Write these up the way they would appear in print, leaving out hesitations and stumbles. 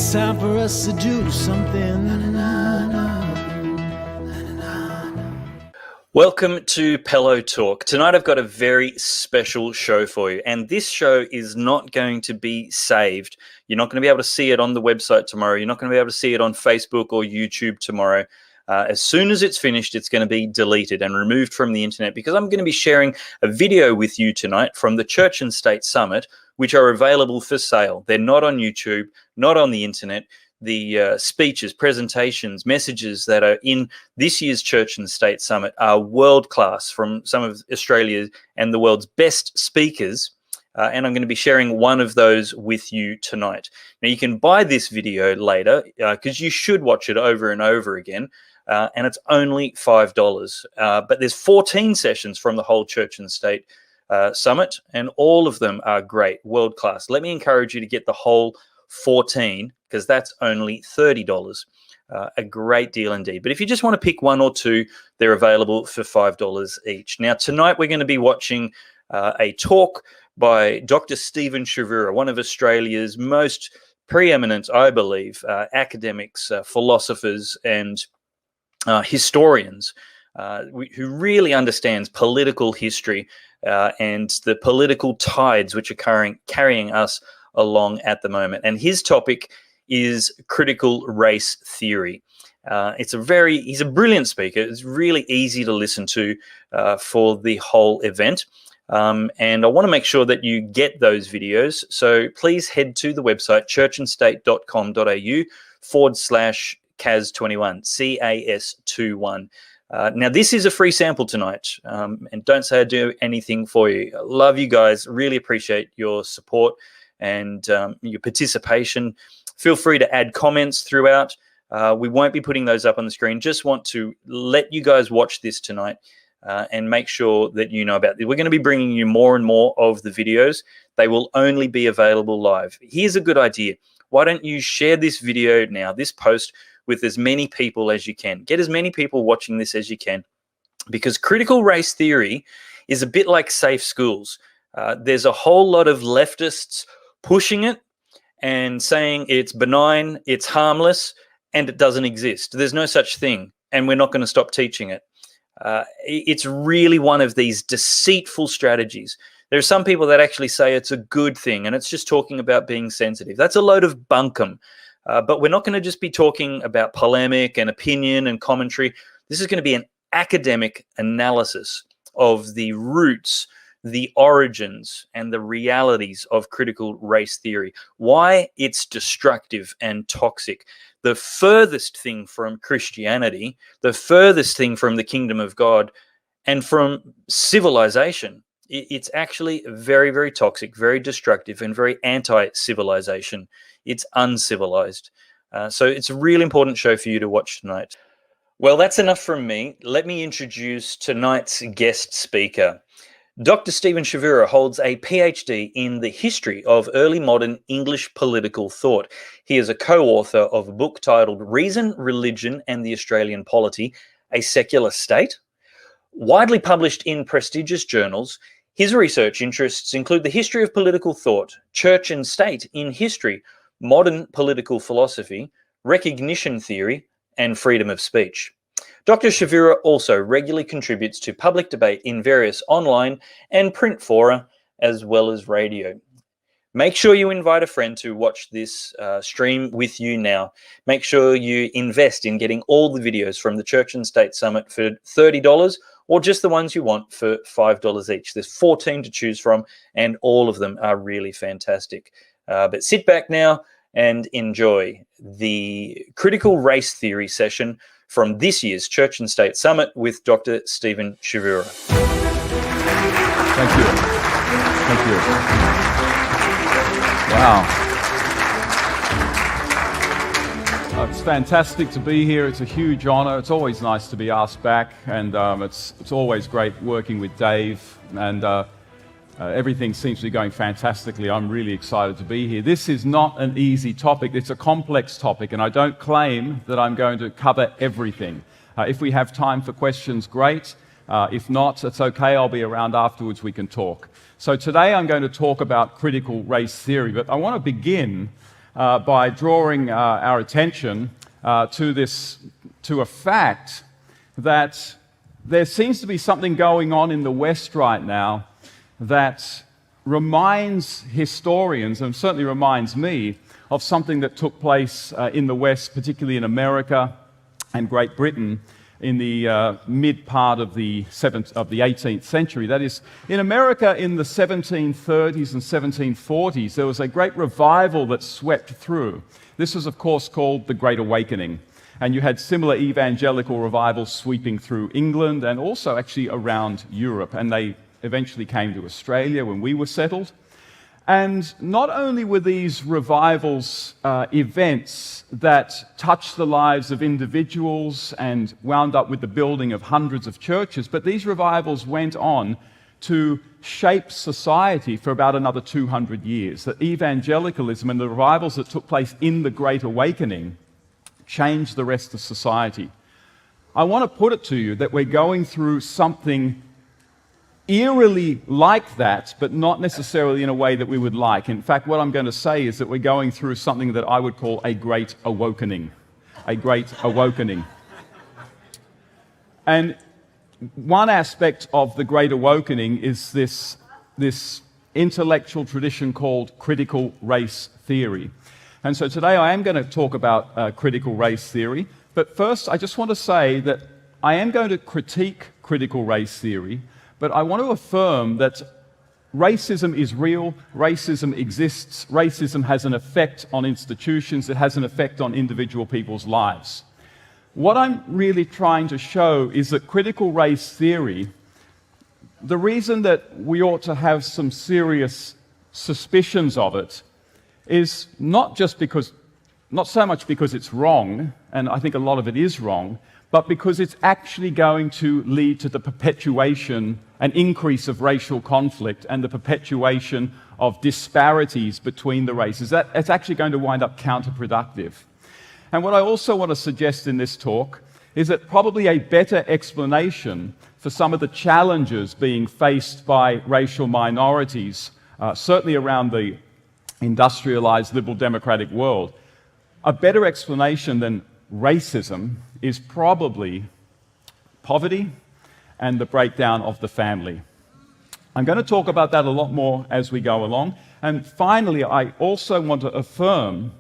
It's time for us to do something. Welcome to Pellowe Talk. Tonight I've got a very special show for you, and this show is not going to be saved. You're not going to be able to see it on the website tomorrow. You're not going to be able to see it on Facebook or YouTube tomorrow. As soon as it's finished, it's going to be deleted and removed from the internet, because I'm going to be sharing a video with you tonight from the Church and State Summit, which are available for sale. They're not on YouTube, not on the internet. The speeches, presentations, messages that are in this year's Church and State Summit are world-class from some of Australia's and the world's best speakers. And I'm going to be sharing one of those with you tonight. Now, you can buy this video later because you should watch it over and over again. And it's only $5. But there's 14 sessions from the whole Church and State Summit, and all of them are great, world-class. Let me encourage you to get the whole 14, because that's only $30. A great deal indeed. But if you just want to pick one or two, they're available for $5 each. Now, tonight we're going to be watching a talk by Dr. Stephen Chavura, one of Australia's most preeminent, I believe, academics, philosophers, and historians who really understands political history and the political tides which are carrying us along at the moment. And his topic is critical race theory. He's a brilliant speaker. It's really easy to listen to for the whole event. And I want to make sure that you get those videos. So please head to the website, churchandstate.com.au/CAS21, CAS21. Now, this is a free sample tonight, and don't say I do anything for you. I love you guys. Really appreciate your support and your participation. Feel free to add comments throughout. We won't be putting those up on the screen. Just want to let you guys watch this tonight and make sure that you know about it. We're going to be bringing you more and more of the videos. They will only be available live. Here's a good idea. Why don't you share this video now, this post, with as many people as you can. Get as many people watching this as you can, because critical race theory is a bit like safe schools. There's a whole lot of leftists pushing it and saying it's benign, it's harmless, and it doesn't exist. There's no such thing, and we're not going to stop teaching it. It's really one of these deceitful strategies. There are some people that actually say it's a good thing, and it's just talking about being sensitive. That's a load of bunkum. But we're not going to just be talking about polemic and opinion and commentary. This is going to be an academic analysis of the roots, the origins, and the realities of critical race theory, why it's destructive and toxic. The furthest thing from Christianity, the furthest thing from the kingdom of God, and from civilization. It's actually very, very toxic, very destructive, and very anti-civilization. It's uncivilized. So it's a really important show for you to watch tonight. Well, that's enough from me. Let me introduce tonight's guest speaker. Dr. Stephen Chavura holds a PhD in the history of early modern English political thought. He is a co-author of a book titled Reason, Religion, and the Australian Polity, A Secular State. Widely published in prestigious journals, his research interests include the history of political thought, church and state in history, modern political philosophy, recognition theory, and freedom of speech. Dr. Chavura also regularly contributes to public debate in various online and print fora, as well as radio. Make sure you invite a friend to watch this stream with you now. Make sure you invest in getting all the videos from the Church and State Summit for $30, or just the ones you want for $5 each. There's 14 to choose from, and all of them are really fantastic. But sit back now and enjoy the critical race theory session from this year's Church and State Summit with Dr. Stephen Chavura. Thank you. Thank you. Wow. It's fantastic to be here. It's a huge honor. It's always nice to be asked back, and it's always great working with Dave, and everything seems to be going fantastically. I'm really excited to be here. This is not an easy topic. It's a complex topic, and I don't claim that I'm going to cover everything. If we have time for questions, great. If not, it's okay. I'll be around afterwards. We can talk. So today I'm going to talk about critical race theory, but I want to begin by drawing our attention to a fact that there seems to be something going on in the West right now that reminds historians, and certainly reminds me, of something that took place in the West, particularly in America and Great Britain, in the mid part of the 18th century. That is, in America in the 1730s and 1740s, there was a great revival that swept through. This was, of course, called the Great Awakening. And you had similar evangelical revivals sweeping through England and also actually around Europe. And they eventually came to Australia when we were settled. And not only were these revivals events that touched the lives of individuals and wound up with the building of hundreds of churches, but these revivals went on to shape society for about another 200 years. That evangelicalism and the revivals that took place in the Great Awakening changed the rest of society. I want to put it to you that we're going through something eerily like that, but not necessarily in a way that we would like. In fact, what I'm going to say is that we're going through something that I would call a great awakening. A great awakening. And one aspect of the Great Awakening is this intellectual tradition called critical race theory. And so today I am going to talk about critical race theory, but first I just want to say that I am going to critique critical race theory, but I want to affirm that racism is real, racism exists, racism has an effect on institutions, it has an effect on individual people's lives. What I'm really trying to show is that critical race theory, the reason that we ought to have some serious suspicions of it is not so much because it's wrong, and I think a lot of it is wrong, but because it's actually going to lead to the perpetuation, an increase of racial conflict and the perpetuation of disparities between the races. It's actually going to wind up counterproductive. And what I also want to suggest in this talk is that probably a better explanation for some of the challenges being faced by racial minorities, certainly around the industrialized liberal democratic world, a better explanation than racism is probably poverty and the breakdown of the family. I'm going to talk about that a lot more as we go along. And finally, I also want to affirm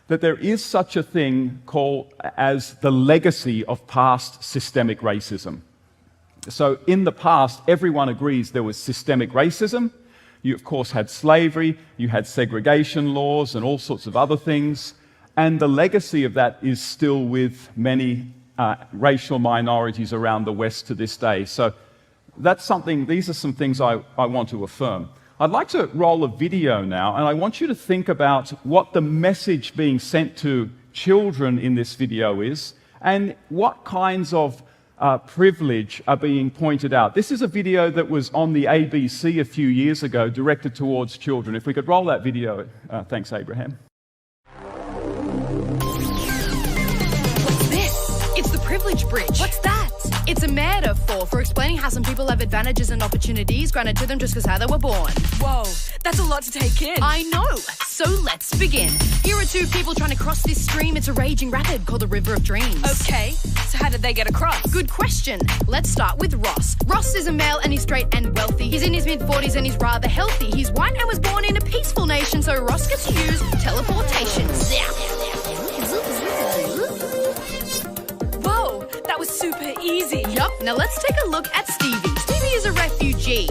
that there is such a thing called as the legacy of past systemic racism. So in the past, everyone agrees there was systemic racism. You, of course, had slavery, you had segregation laws and all sorts of other things. And the legacy of that is still with many racial minorities around the West to this day. So these are some things I want to affirm. I'd like to roll a video now, and I want you to think about what the message being sent to children in this video is, and what kinds of privilege are being pointed out. This is a video that was on the ABC a few years ago, directed towards children. If we could roll that video. Thanks, Abraham. It's the privilege bridge. What's that? It's a metaphor for explaining how some people have advantages and opportunities granted to them just because how they were born. Whoa, that's a lot to take in. I know. So let's begin. Here are two people trying to cross this stream. It's a raging rapid called the River of Dreams. Okay, so how did they get across? Good question. Let's start with Ross. Ross is a male and he's straight and wealthy. He's in his mid-40s and he's rather healthy. He's white and was born in a peaceful nation, so Ross gets to use teleportation. Whoa, that was super easy. Yup, now let's take a look at Stevie. Stevie is a refugee.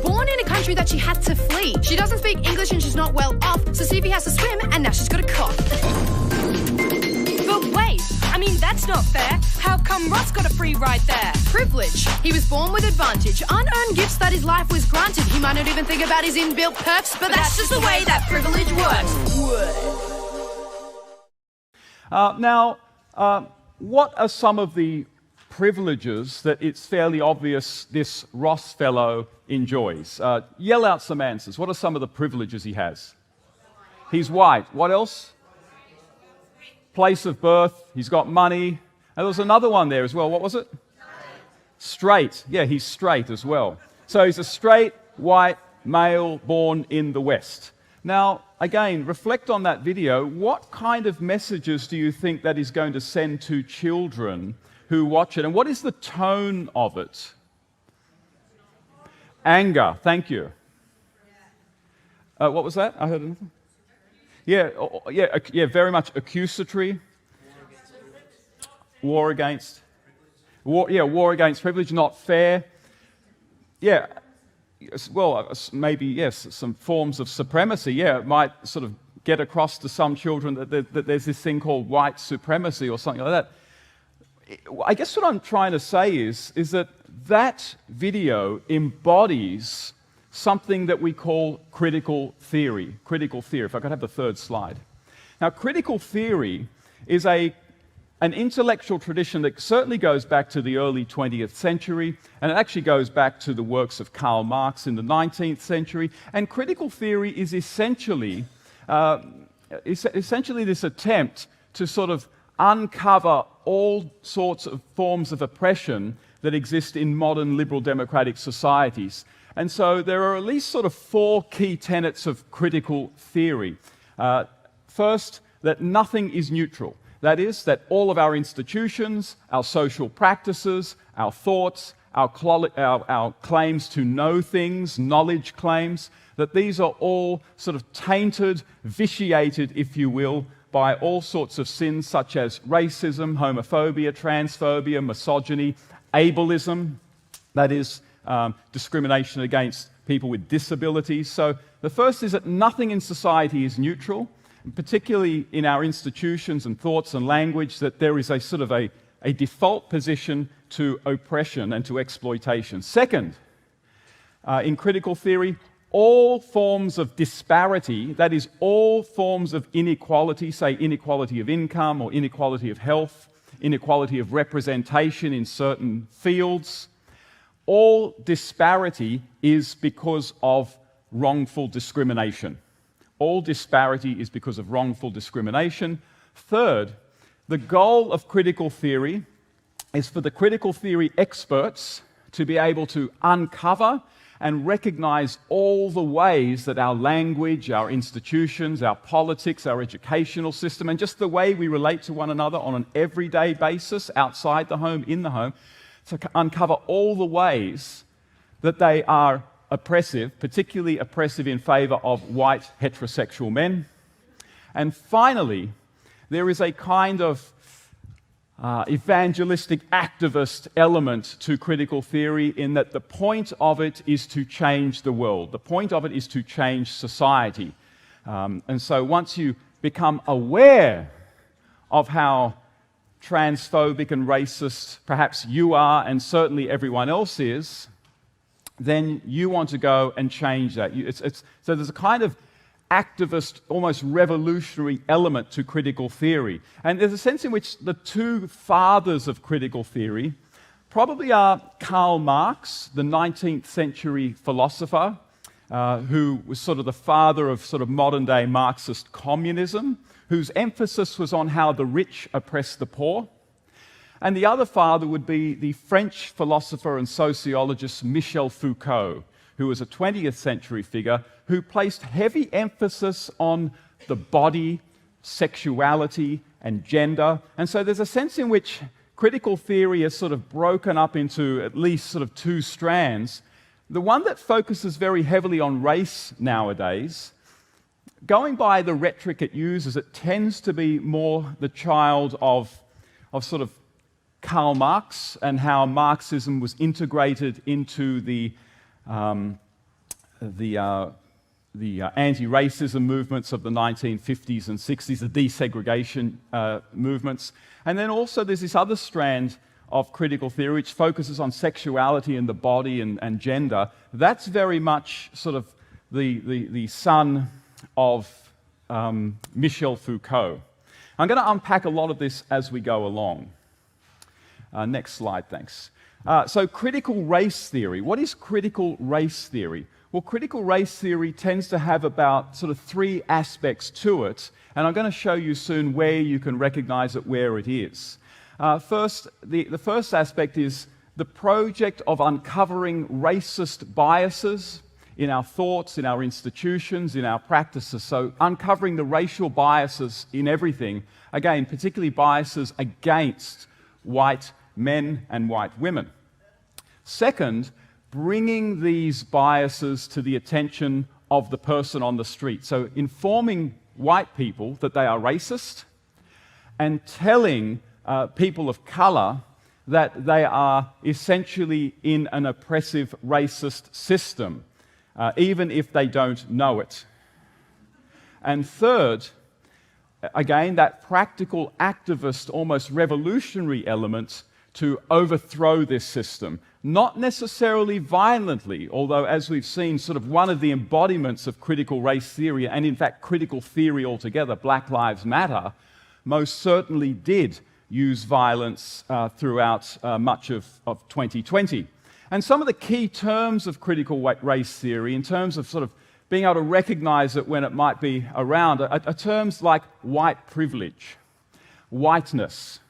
Born in a country that she had to flee. She doesn't speak English and she's not well off, so Stevie has to swim and now she's got a cough. But wait, I mean, that's not fair. How come Ross got a free ride there? Privilege. He was born with advantage, unearned gifts that his life was granted. He might not even think about his inbuilt perks, but that's just the way that privilege works. What are some of the privileges that it's fairly obvious this Ross fellow enjoys? Yell out some answers. What are some of the privileges he has? He's white. What else? Place of birth. He's got money. And there was another one there as well. What was it? Straight. Yeah, he's straight as well. So he's a straight, white, male born in the West. Now, again, reflect on that video. What kind of messages do you think that is going to send to children who watch it? And what is the tone of it? Anger, thank you. What was that? I heard anything? Yeah, very much accusatory. War against privilege, not fair. Yeah, well, maybe, yes, some forms of supremacy. Yeah, it might sort of get across to some children that there's this thing called white supremacy or something like that. I guess what I'm trying to say is that video embodies something that we call critical theory. Critical theory, if I could have the third slide. Now, critical theory is an intellectual tradition that certainly goes back to the early 20th century, and it actually goes back to the works of Karl Marx in the 19th century. And critical theory is essentially this attempt to sort of uncover all sorts of forms of oppression that exist in modern liberal democratic societies. And so there are at least sort of 4 key tenets of critical theory. First, that nothing is neutral. That is, that all of our institutions, our social practices, our thoughts, our claims to know things, knowledge claims, that these are all sort of tainted, vitiated, if you will, by all sorts of sins such as racism, homophobia, transphobia, misogyny, ableism, that is, discrimination against people with disabilities. So the first is that nothing in society is neutral, and particularly in our institutions and thoughts and language, that there is a sort of a default position to oppression and to exploitation. Second, in critical theory, all forms of disparity, that is, all forms of inequality, say inequality of income or inequality of health, inequality of representation in certain fields, all disparity is because of wrongful discrimination. All disparity is because of wrongful discrimination. Third, the goal of critical theory is for the critical theory experts to be able to uncover and recognize all the ways that our language, our institutions, our politics, our educational system, and just the way we relate to one another on an everyday basis, outside the home, in the home, to uncover all the ways that they are oppressive, particularly oppressive in favor of white heterosexual men. And finally, there is a kind of evangelistic activist element to critical theory in that the point of it is to change the world. The point of it is to change society. And so once you become aware of how transphobic and racist perhaps you are, and certainly everyone else is, then you want to go and change that. So there's a kind of activist, almost revolutionary element to critical theory. And there's a sense in which the 2 fathers of critical theory probably are Karl Marx, the 19th century philosopher, who was sort of the father of sort of modern-day Marxist communism, whose emphasis was on how the rich oppress the poor. And the other father would be the French philosopher and sociologist Michel Foucault, who was a 20th century figure who placed heavy emphasis on the body, sexuality, and gender. And so there's a sense in which critical theory is sort of broken up into at least sort of 2 strands. The one that focuses very heavily on race nowadays, going by the rhetoric it uses, it tends to be more the child of sort of Karl Marx and how Marxism was integrated into the anti-racism movements of the 1950s and 60s, the desegregation movements. And then also there's this other strand of critical theory which focuses on sexuality and the body and gender. That's very much sort of the son of Michel Foucault. I'm going to unpack a lot of this as we go along. Next slide, thanks. So critical race theory. What is critical race theory? Well, critical race theory tends to have about sort of 3 aspects to it, and I'm going to show you soon where you can recognize it, where it is. First, the first aspect is the project of uncovering racist biases in our thoughts, in our institutions, in our practices. So uncovering the racial biases in everything, again, particularly biases against white men and white women. Second, bringing these biases to the attention of the person on the street. So informing white people that they are racist and telling people of color that they are essentially in an oppressive racist system, even if they don't know it. And third, again, that practical activist, almost revolutionary element to overthrow this system. Not necessarily violently, although as we've seen, sort of one of the embodiments of critical race theory, and in fact critical theory altogether, Black Lives Matter, most certainly did use violence throughout much of 2020. And some of the key terms of critical race theory, in terms of sort of being able to recognize it when it might be around, are terms like white privilege, whiteness,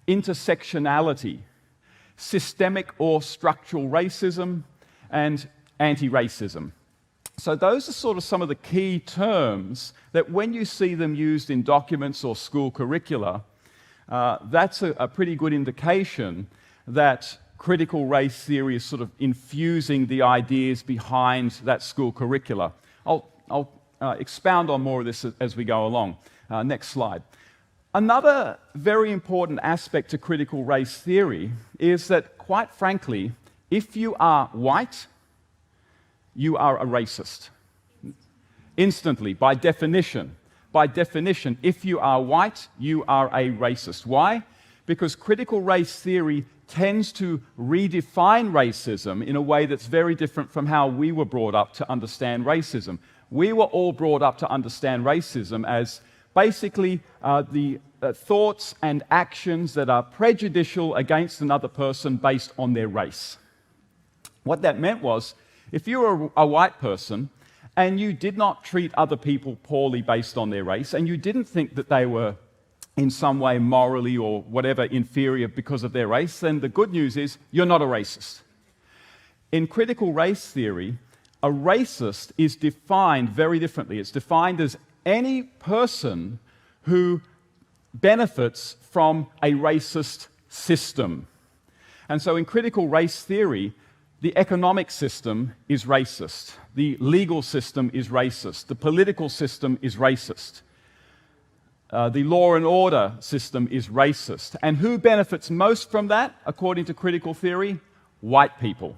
intersectionality, systemic or structural racism, and anti-racism. So those are sort of some of the key terms that when you see them used in documents or school curricula, that's a pretty good indication that critical race theory is sort of infusing the ideas behind that school curricula. I'll expound on more of this as we go along. Next slide. Another very important aspect to critical race theory is that, quite frankly, if you are white, you are a racist. Instantly, by definition. By definition, if you are white, you are a racist. Why? Because critical race theory tends to redefine racism in a way that's very different from how we were brought up to understand racism. We were all brought up to understand racism as basically the thoughts and actions that are prejudicial against another person based on their race. What that meant was, if you were a white person and you did not treat other people poorly based on their race, and you didn't think that they were in some way morally or whatever inferior because of their race, then the good news is you're not a racist. In critical race theory, a racist is defined very differently. It's defined as any person who benefits from a racist system. And so in critical race theory, the economic system is racist. The legal system is racist. The political system is racist. The law and order system is racist. And who benefits most from that, according to critical theory? White people.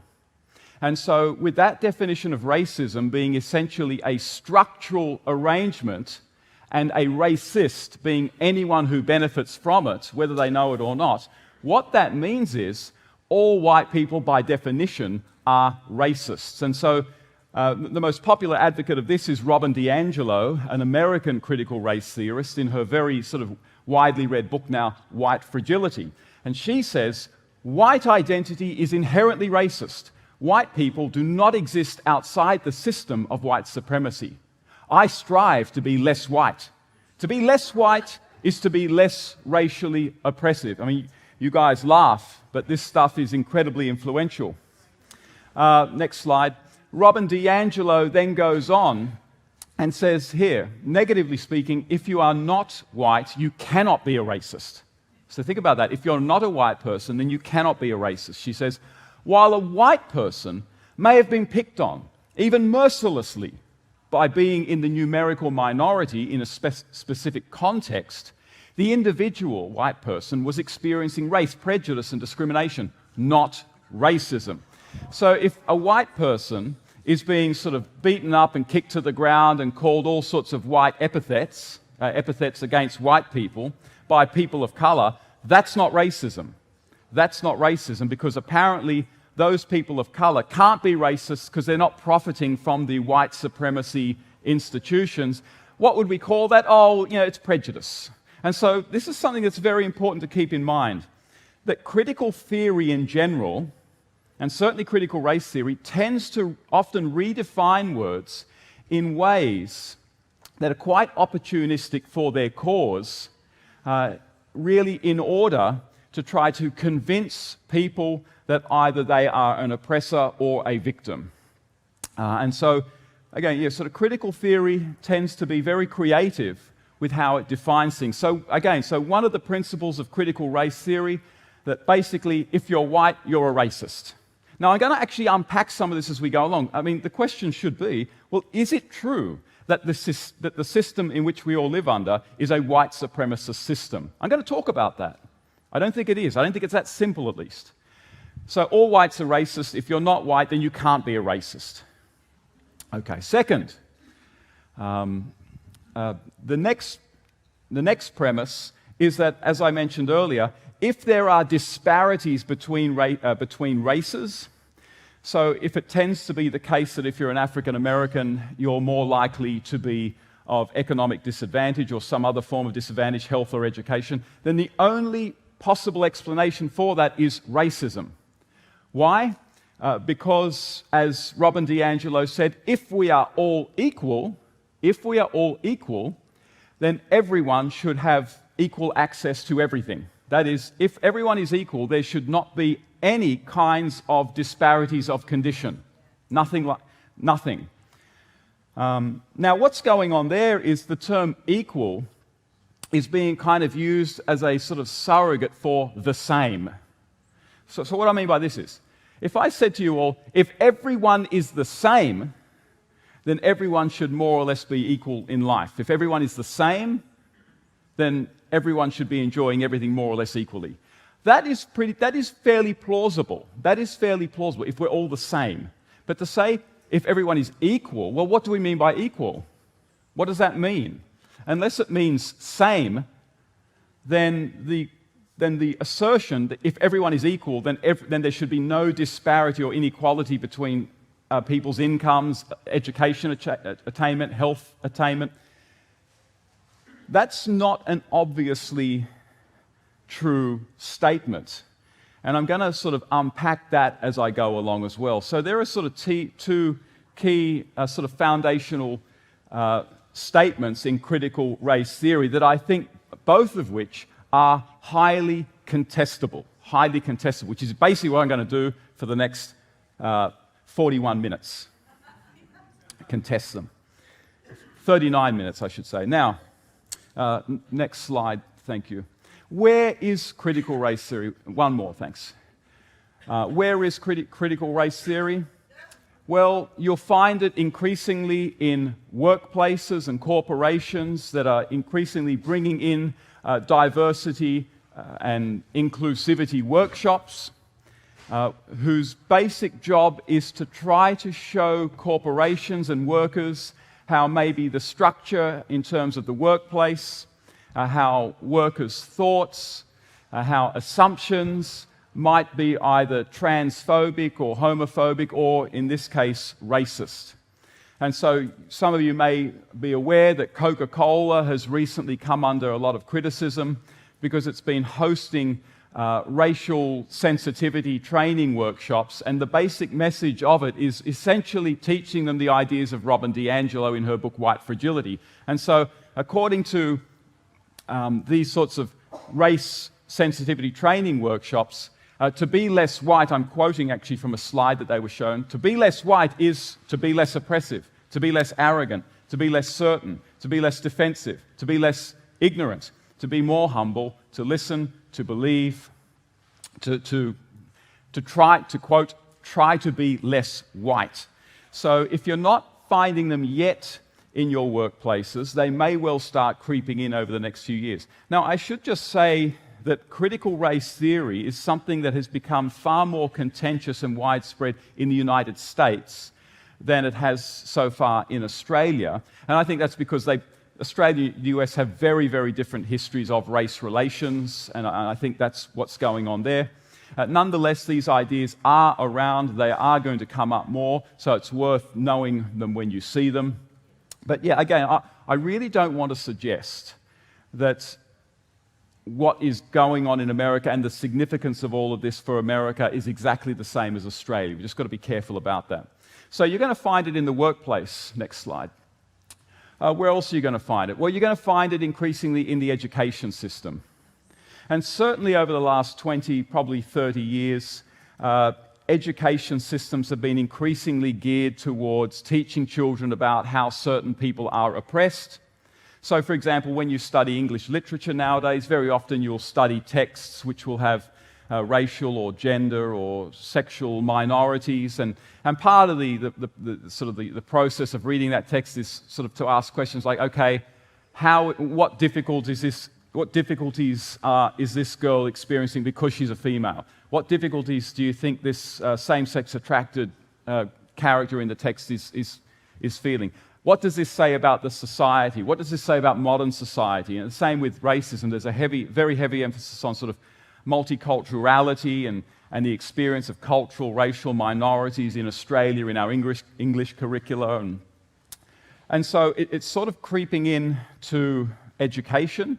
And so with that definition of racism being essentially a structural arrangement and a racist being anyone who benefits from it, whether they know it or not, what that means is all white people, by definition, are racists. And so the most popular advocate of this is Robin DiAngelo, an American critical race theorist, in her very sort of widely read book now, White Fragility. And she says, white identity is inherently racist. White people do not exist outside the system of white supremacy. I strive to be less white. To be less white is to be less racially oppressive. I mean, you guys laugh, but this stuff is incredibly influential. Next slide. Robin DiAngelo then goes on and says here, negatively speaking, if you are not white, you cannot be a racist. So think about that. If you're not a white person, then you cannot be a racist. She says, while a white person may have been picked on, even mercilessly, by being in the numerical minority in a specific context, the individual white person was experiencing race, prejudice, and discrimination, not racism. So if a white person is being sort of beaten up and kicked to the ground and called all sorts of white epithets, epithets against white people by people of color, that's not racism. That's not racism, because apparently those people of color can't be racist because they're not profiting from the white supremacy institutions. What would we call that? Oh, it's prejudice. And so this is something that's very important to keep in mind, that critical theory in general, and certainly critical race theory, tends to often redefine words in ways that are quite opportunistic for their cause, really in order to try to convince people that either they are an oppressor or a victim. And so, again, yeah, sort of critical theory tends to be very creative with how it defines things. So again, so one of the principles of critical race theory, that basically if you're white, you're a racist. Now I'm going to actually unpack some of this as we go along. I mean, the question should be, well, is it true that the system in which we all live under is a white supremacist system? I'm going to talk about that. I don't think it is. I don't think it's that simple, at least. So all whites are racist. If you're not white, then you can't be a racist. Okay, second, the next premise is that, as I mentioned earlier, if there are disparities between races, so if it tends to be the case that if you're an African American, you're more likely to be of economic disadvantage or some other form of disadvantage, health or education, then the only possible explanation for that is racism. Why? Because, as Robin DiAngelo said, if we are all equal, then everyone should have equal access to everything. That is, if everyone is equal, there should not be any kinds of disparities of condition. Nothing. Now, what's going on there is the term equal is being kind of used as a sort of surrogate for the same. So what I mean by this is, if I said to you all, if everyone is the same, then everyone should more or less be equal in life. If everyone is the same, then everyone should be enjoying everything more or less equally. That is fairly plausible. That is fairly plausible if we're all the same. But to say if everyone is equal, well, what do we mean by equal? What does that mean? Unless it means same, then the assertion that if everyone is equal, then there should be no disparity or inequality between people's incomes, education attainment, health attainment. That's not an obviously true statement. And I'm going to sort of unpack that as I go along as well. So there are sort of two key sort of foundational statements in critical race theory that I think both of which are highly contestable, which is basically what I'm going to do for the next 41 minutes. Contest them. 39 minutes, I should say. Now, next slide, thank you. Where is critical race theory? One more, thanks. Where is critical race theory? Well, you'll find it increasingly in workplaces and corporations that are increasingly bringing in diversity and inclusivity workshops, whose basic job is to try to show corporations and workers how maybe the structure in terms of the workplace, how workers' thoughts, how assumptions might be either transphobic or homophobic or, in this case, racist. And so some of you may be aware that Coca-Cola has recently come under a lot of criticism because it's been hosting racial sensitivity training workshops, and the basic message of it is essentially teaching them the ideas of Robin DiAngelo in her book White Fragility. And so according to these sorts of race sensitivity training workshops, to be less white, I'm quoting actually from a slide that they were shown, to be less white is to be less oppressive, to be less arrogant, to be less certain, to be less defensive, to be less ignorant, to be more humble, to listen, to believe, to try to, quote, try to be less white. So if you're not finding them yet in your workplaces, they may well start creeping in over the next few years. Now, I should just say that critical race theory is something that has become far more contentious and widespread in the United States than it has so far in Australia. And I think that's because Australia and the US have very, very different histories of race relations, and I think that's what's going on there. Nonetheless, these ideas are around, they are going to come up more, so it's worth knowing them when you see them. But yeah, again, I really don't want to suggest that what is going on in America and the significance of all of this for America is exactly the same as Australia. We've just got to be careful about that. So you're going to find it in the workplace. Next slide. Where else are you going to find it? Well, you're going to find it increasingly in the education system. And certainly over the last 20, probably 30 years, education systems have been increasingly geared towards teaching children about how certain people are oppressed. So, for example, when you study English literature nowadays, very often you'll study texts which will have racial or gender or sexual minorities, and part of the process of reading that text is sort of to ask questions like, okay, what difficulties is this girl experiencing because she's a female? What difficulties do you think this same-sex attracted character in the text is feeling? What does this say about the society? What does this say about modern society? And the same with racism. There's a very heavy emphasis on sort of multiculturality and the experience of cultural, racial minorities in Australia in our English curricula. And so it's sort of creeping in to education.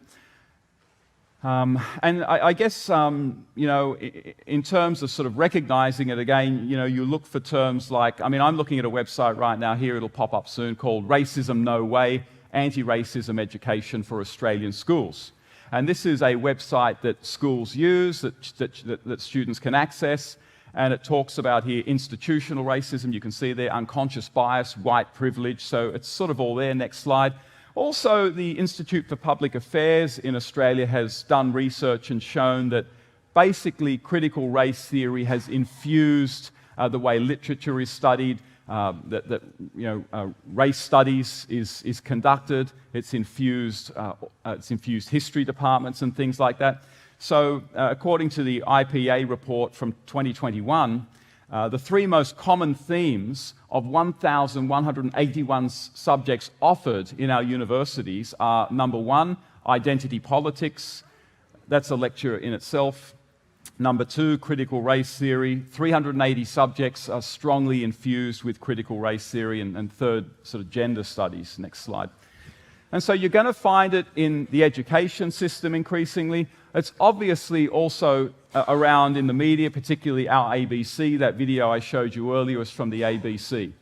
And I guess, in terms of sort of recognizing it again, you look for terms like, I'm looking at a website right now here, it'll pop up soon, called Racism No Way, Anti-Racism Education for Australian Schools. And this is a website that schools use, that students can access, and it talks about here institutional racism. You can see there unconscious bias, white privilege, so it's sort of all there. Next slide. Also, the Institute for Public Affairs in Australia has done research and shown that basically critical race theory has infused the way literature is studied, race studies is conducted. It's infused history departments and things like that. So, according to the IPA report from 2021, the three most common themes of 1,181 subjects offered in our universities are, number one, identity politics. That's a lecture in itself. Number two, critical race theory. 380 subjects are strongly infused with critical race theory. And third, sort of gender studies. Next slide. And so you're going to find it in the education system increasingly. It's obviously also around in the media, particularly our ABC. That video I showed you earlier was from the ABC.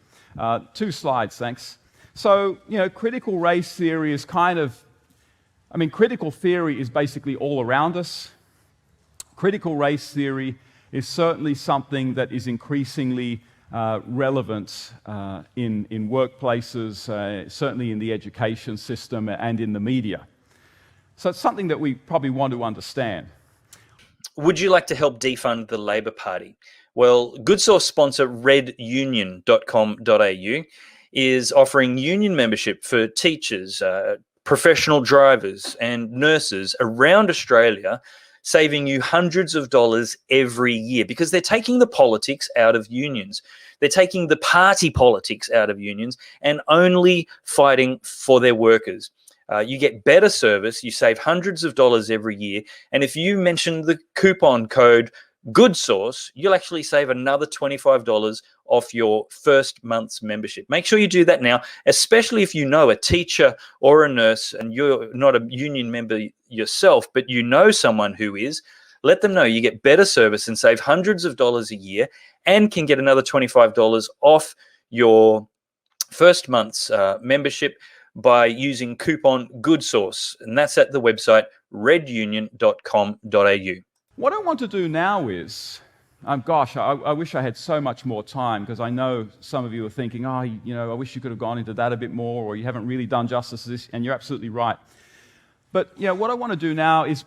2 slides, thanks. So, critical race theory is critical theory is basically all around us. Critical race theory is certainly something that is increasingly relevant in workplaces, certainly in the education system and in the media. So it's something that we probably want to understand. Would you like to help defund the Labor Party? Well, Good Source sponsor redunion.com.au is offering union membership for teachers, professional drivers and nurses around Australia, saving you hundreds of dollars every year because they're taking the politics out of unions. They're taking the party politics out of unions and only fighting for their workers. You get better service, you save hundreds of dollars every year, and if you mention the coupon code GoodSource, you'll actually save another $25 off your first month's membership. Make sure you do that now, especially if you know a teacher or a nurse and you're not a union member yourself, but you know someone who is. Let them know you get better service and save hundreds of dollars a year and can get another $25 off your first month's membership by using coupon GoodSource, and that's at the website redunion.com.au. What I want to do now is, I wish I had so much more time, because I know some of you are thinking, I wish you could have gone into that a bit more, or you haven't really done justice to this, and you're absolutely right. But what I want to do now is